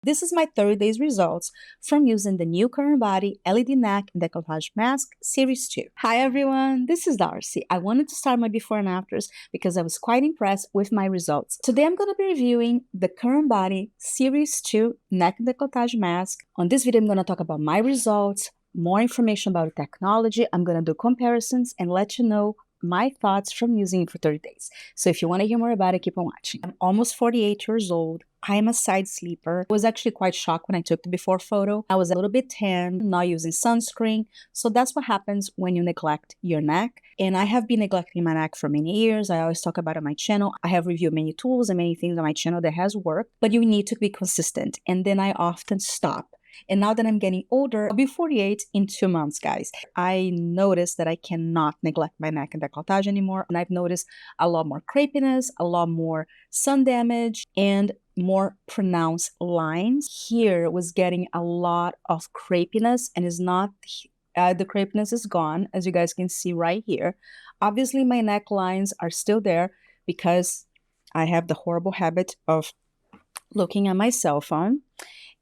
This is my 30 days results from using the new CurrentBody LED Neck and Decolletage Mask Series 2. Hi everyone, this is Darcy. I wanted to start my before and afters because I was quite impressed with my results. Today I'm going to be reviewing the CurrentBody Series 2 Neck and Decolletage Mask. On this video I'm going to talk about my results, more information about the technology. I'm going to do comparisons and let you know my thoughts from using it for 30 days. So if you want to hear more about it, keep on watching. I'm almost 48 years old. I am a side sleeper. I was actually quite shocked when I took the before photo. I was a little bit tan, not using sunscreen. So that's what happens when you neglect your neck. And I have been neglecting my neck for many years. I always talk about it on my channel. I have reviewed many tools and many things on my channel that has worked, but you need to be consistent. And then I often stop. And now that I'm getting older, I'll be 48 in 2 months, guys. I noticed that I cannot neglect my neck and decolletage anymore. And I've noticed a lot more crepiness, a lot more sun damage, and more pronounced lines. Here was getting a lot of crepiness, and is not, the crepiness is gone, as you guys can see right here. Obviously, my necklines are still there because I have the horrible habit of looking at my cell phone.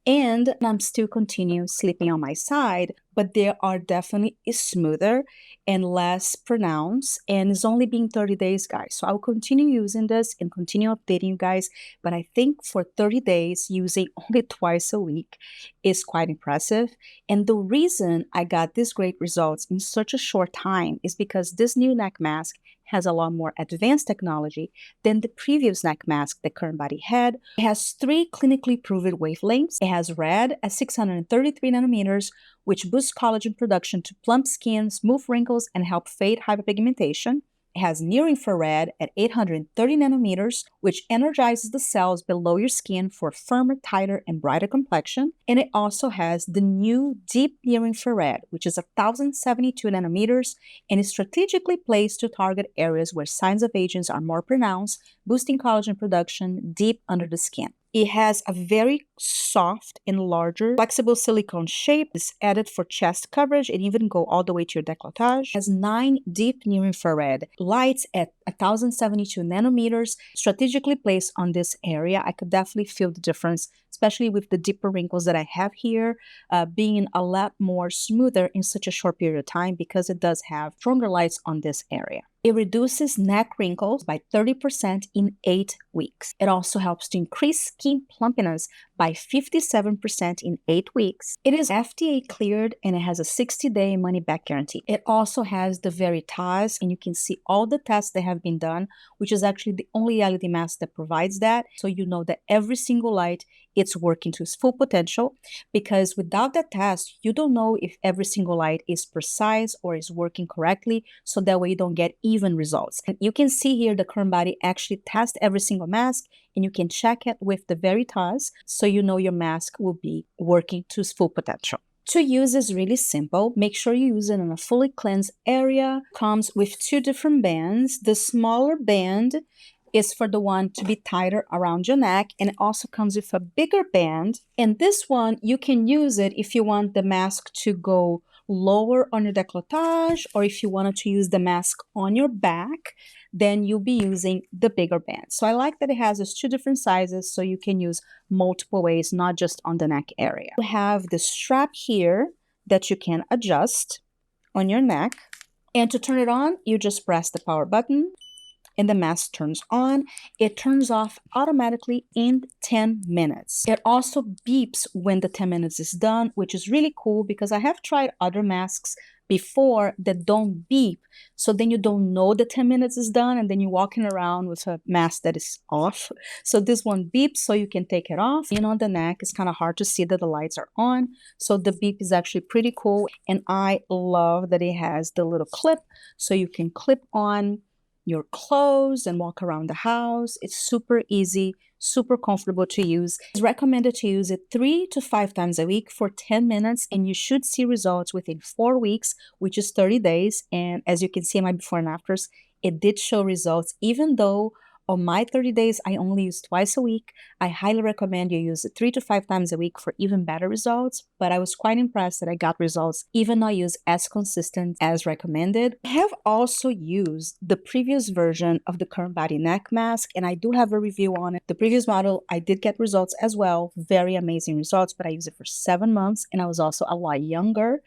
And I'm still continue sleeping on my side, but they are definitely smoother and less pronounced. And it's only been 30 days, guys. So I'll continue using this and continue updating you guys. But I think for 30 days, using only twice a week is quite impressive. And the reason I got these great results in such a short time is because this new neck mask has a lot more advanced technology than the previous neck mask that CurrentBody had. It has 3 clinically proven wavelengths. It has red at 633 nanometers, which boosts collagen production to plump skin, smooth wrinkles, and help fade hyperpigmentation. It has near-infrared at 830 nanometers, which energizes the cells below your skin for firmer, tighter, and brighter complexion. And it also has the new deep near-infrared, which is 1072 nanometers, and is strategically placed to target areas where signs of aging are more pronounced, boosting collagen production deep under the skin. It has a very soft and larger flexible silicone shape. It's added for chest coverage and even go all the way to your decolletage. It has 9 deep near-infrared lights at 1072 nanometers, strategically placed on this area. I could definitely feel the difference, especially with the deeper wrinkles that I have here, being a lot more smoother in such a short period of time because it does have stronger lights on this area. It reduces neck wrinkles by 30% in 8 weeks. It also helps to increase skin plumpiness by 57% in 8 weeks. It is FDA cleared and it has a 60-day money-back guarantee. It also has the Veritas, and you can see all the tests that have been done, which is actually the only LED mask that provides that. So you know that every single light, it's working to its full potential, because without that test, you don't know if every single light is precise or is working correctly, so that way you don't get even results. And you can see here the CurrentBody actually tests every single mask, and you can check it with the Veritas, so you know your mask will be working to its full potential. To use is really simple. Make sure you use it in a fully cleansed area. Comes with 2 different bands. The smaller band is for the one to be tighter around your neck, and it also comes with a bigger band. And this one, you can use it if you want the mask to go lower on your decolletage, or if you wanted to use the mask on your back, then you'll be using the bigger band. So I like that it has these 2 different sizes, so you can use multiple ways, not just on the neck area. You have the strap here that you can adjust on your neck, and to turn it on, you just press the power button, and the mask turns on. It turns off automatically in 10 minutes. It also beeps when the 10 minutes is done, which is really cool because I have tried other masks before that don't beep. So then you don't know the 10 minutes is done, and then you're walking around with a mask that is off. So this one beeps, so you can take it off. And on the neck, it's kind of hard to see that the lights are on. So the beep is actually pretty cool. And I love that it has the little clip, so you can clip on your clothes and walk around the house. It's super easy, super comfortable to use. It's recommended to use it 3 to 5 times a week for 10 minutes, and you should see results within 4 weeks, which is 30 days. And as you can see in my before and afters, it did show results, even though On my 30 days, I only use twice a week. I highly recommend you use it 3 to 5 times a week for even better results, but I was quite impressed that I got results even though I use as consistent as recommended. I have also used the previous version of the CurrentBody neck mask, and I do have a review on it. The previous model, I did get results as well, very amazing results, but I used it for 7 months, and I was also a lot younger.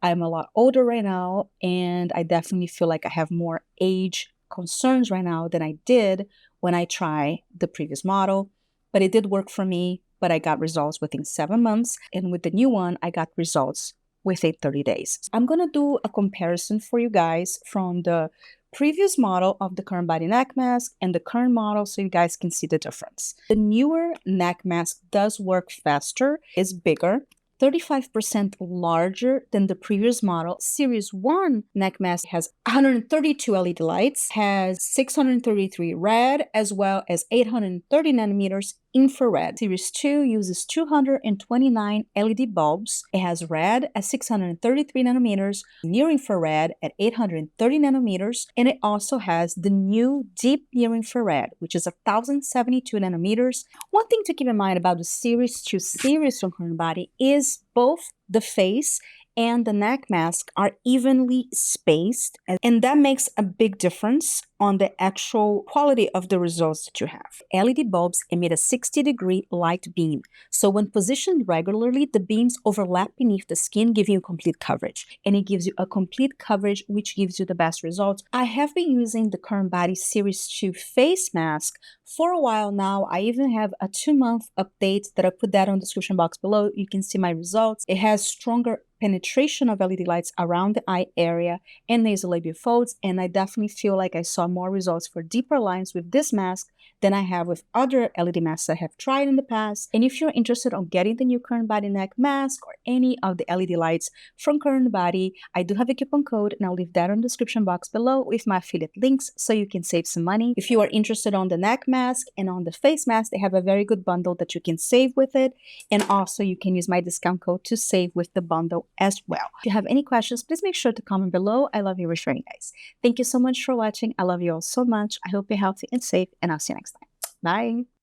I'm a lot older right now, and I definitely feel like I have more age concerns right now than I did when I tried the previous model, but it did work for me, but I got results within 7 months. And with the new one, I got results within 30 days. I'm going to do a comparison for you guys from the previous model of the CurrentBody neck mask and the current model so you guys can see the difference. The newer neck mask does work faster, is bigger, 35% larger than the previous model. Series 1 neck mask has 132 LED lights, has 633 red, as well as 830 nanometers infrared. Series 2 uses 229 LED bulbs. It has red at 633 nanometers, near infrared at 830 nanometers, and it also has the new deep near infrared, which is 1072 nanometers. One thing to keep in mind about the Series 2 series from CurrentBody is both the face and the neck mask are evenly spaced, and that makes a big difference on the actual quality of the results that you have. LED bulbs emit a 60-degree light beam, so when positioned regularly, the beams overlap beneath the skin, giving you complete coverage, and it gives you a complete coverage, which gives you the best results. I have been using the CurrentBody Series 2 face mask for a while now. I even have a 2-month update that I put that on the description box below. You can see my results. It has stronger penetration of LED lights around the eye area and nasolabial folds, and I definitely feel like I saw more results for deeper lines with this mask than I have with other LED masks I have tried in the past. And if you're interested in getting the new CurrentBody neck mask or any of the LED lights from CurrentBody, I do have a coupon code, and I'll leave that on the description box below with my affiliate links so you can save some money. If you are interested on the neck mask and on the face mask, they have a very good bundle that you can save with it, and also you can use my discount code to save with the bundle as well. If you have any questions, please make sure to comment below. I love you sharing, guys. Thank you so much for watching. I love you all so much. I hope you're healthy and safe, and I'll see you next time. Bye.